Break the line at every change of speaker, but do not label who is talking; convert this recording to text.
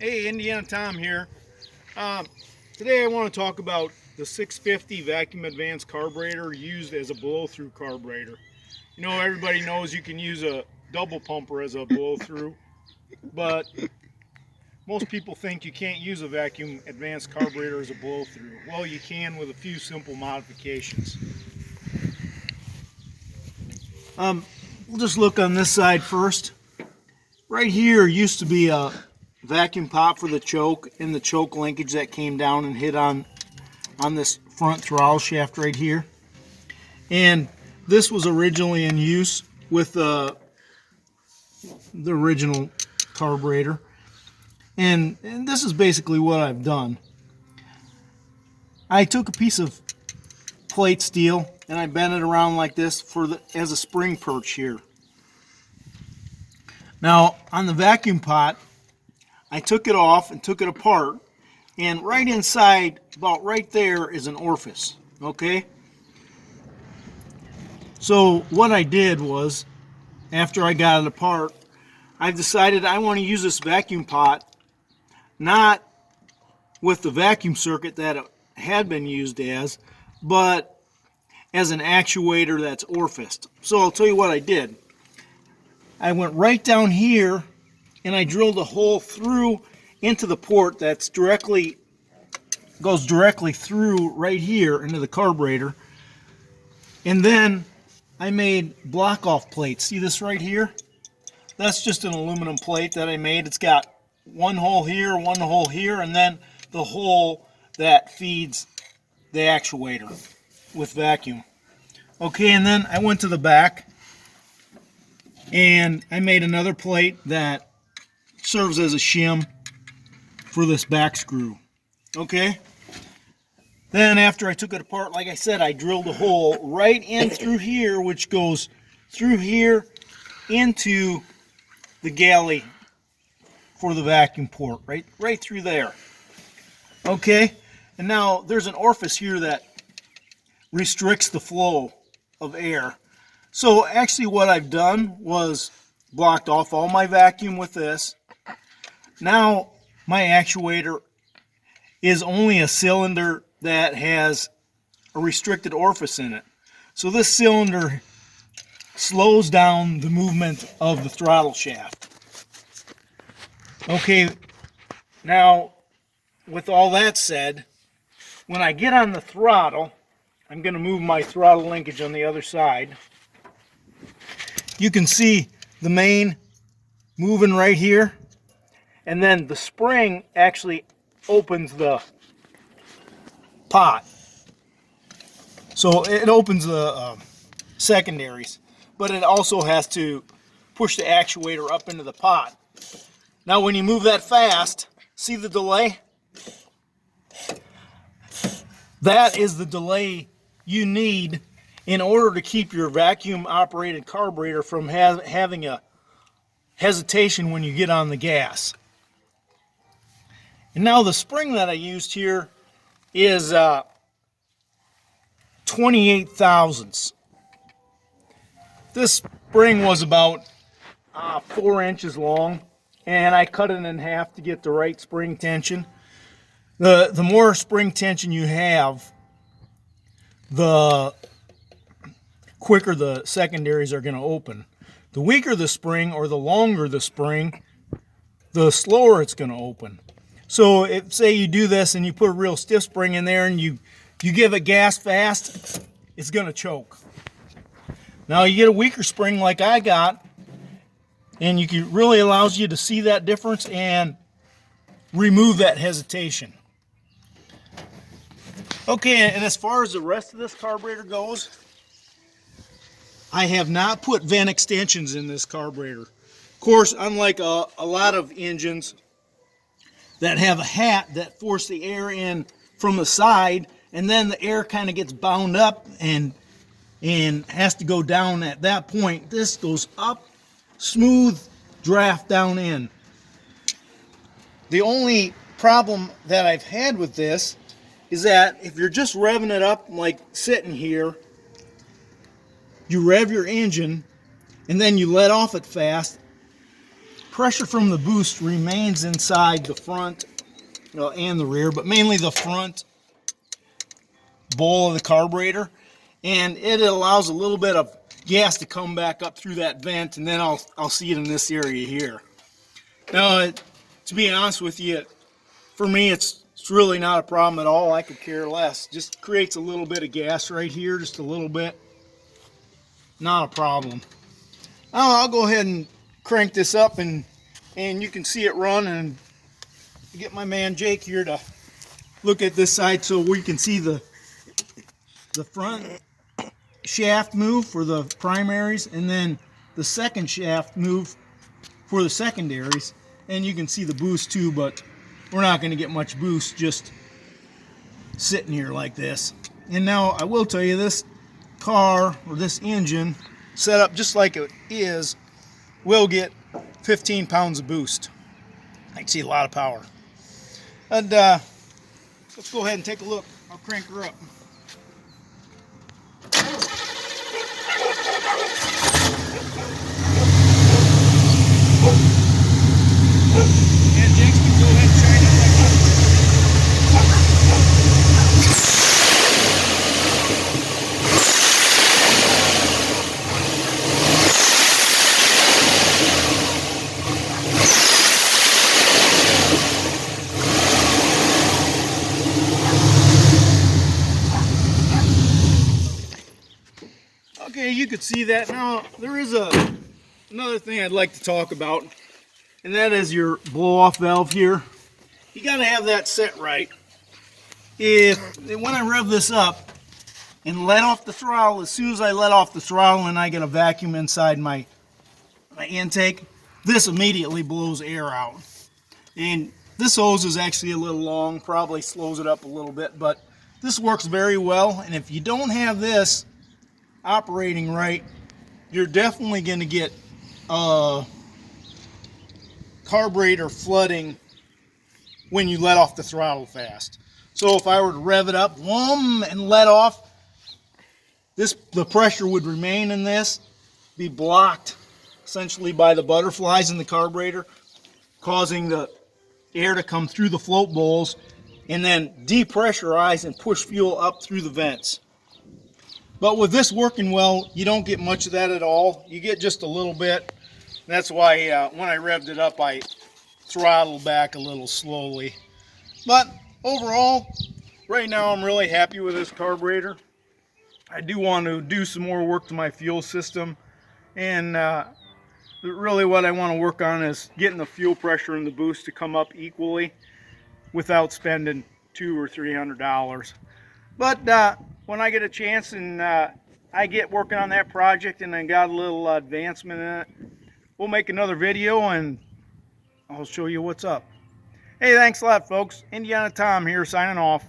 Hey, Indiana Tom here. Today I want to talk about the 650 vacuum advanced carburetor used as a blow-through carburetor. You know, everybody knows you can use a double pumper as a blow-through, but most people think you can't use a vacuum advanced carburetor as a blow-through. Well, you can with a few simple modifications. We'll just look on this side first. Right here used to be a vacuum pop for the choke and the choke linkage that came down and hit on this front throttle shaft right here. And this was originally in use with the original carburetor. And this is basically what I've done. I took a piece of plate steel and I bent it around like this as a spring perch here. Now on the vacuum pot, I took it off and took it apart, and right inside, about right there, is an orifice, okay? So what I did was, after I got it apart, I decided I want to use this vacuum pot not with the vacuum circuit that it had been used as, but as an actuator that's orifaced. So I'll tell you what I did. I went right down here and I drilled a hole through into the port that's goes directly through right here into the carburetor. And then I made block off plates. See this right here? That's just an aluminum plate that I made. It's got one hole here, and then the hole that feeds the actuator with vacuum. Okay, and then I went to the back and I made another plate that serves as a shim for this back screw. Okay, then after I took it apart, like I said, I drilled a hole right in through here, which goes through here into the galley for the vacuum port, right through there. Okay, and now there's an orifice here that restricts the flow of air. So actually what I've done was blocked off all my vacuum with this. Now my actuator is only a cylinder that has a restricted orifice in it. So this cylinder slows down the movement of the throttle shaft. Okay, now with all that said, when I get on the throttle, I'm going to move my throttle linkage on the other side. You can see the main moving right here. And then the spring actually opens the pot. So it opens the secondaries, but it also has to push the actuator up into the pot. Now when you move that fast, see the delay? That is the delay you need in order to keep your vacuum operated carburetor from having a hesitation when you get on the gas. And now the spring that I used here is 28 thousandths. This spring was about 4 inches long, and I cut it in half to get the right spring tension. The more spring tension you have, the quicker the secondaries are going to open. The weaker the spring, or the longer the spring, the slower it's going to open. So if, say you do this and you put a real stiff spring in there and you give it gas fast, it's going to choke. Now you get a weaker spring like I got, and really allows you to see that difference and remove that hesitation. Okay, and as far as the rest of this carburetor goes, I have not put vent extensions in this carburetor. Of course, unlike a lot of engines that have a hat that force the air in from the side, and then the air kind of gets bound up and has to go down at that point. This goes up, smooth draft down in. The only problem that I've had with this is that if you're just revving it up like sitting here, you rev your engine and then you let off it fast, pressure from the boost remains inside the front and the rear, but mainly the front bowl of the carburetor, and it allows a little bit of gas to come back up through that vent, and then I'll see it in this area here. Now, to be honest with you, for me it's really not a problem at all. I could care less. Just creates a little bit of gas right here, just a little bit. Not a problem. Now I'll go ahead and crank this up, and you can see it run, and get my man Jake here to look at this side so we can see the front shaft move for the primaries, and then the second shaft move for the secondaries. And you can see the boost too, but we're not going to get much boost just sitting here like this. And now I will tell you, this car, or this engine set up just like it is, will get 15 pounds of boost. I can see a lot of power. And let's go ahead and take a look. I'll crank her up. And Jake's gonna go ahead and shine it like that. Okay, you could see that. Now there is another thing I'd like to talk about, and that is your blow-off valve here. You got to have that set right. When I rev this up and let off the throttle, as soon as I let off the throttle and I get a vacuum inside my intake, this immediately blows air out. And this hose is actually a little long, probably slows it up a little bit, but this works very well. And if you don't have this operating right, you're definitely going to get carburetor flooding when you let off the throttle fast. So if I were to rev it up, and let off, the pressure would remain in this, be blocked essentially by the butterflies in the carburetor, causing the air to come through the float bowls and then depressurize and push fuel up through the vents. But with this working well, you don't get much of that at all. You get just a little bit. That's why when I revved it up, I throttled back a little slowly. But overall, right now I'm really happy with this carburetor. I do want to do some more work to my fuel system, and really what I want to work on is getting the fuel pressure and the boost to come up equally without spending $200 or $300. But when I get a chance and I get working on that project and I got a little advancement in it, we'll make another video and I'll show you what's up. Hey, thanks a lot, folks. Indiana Tom here, signing off.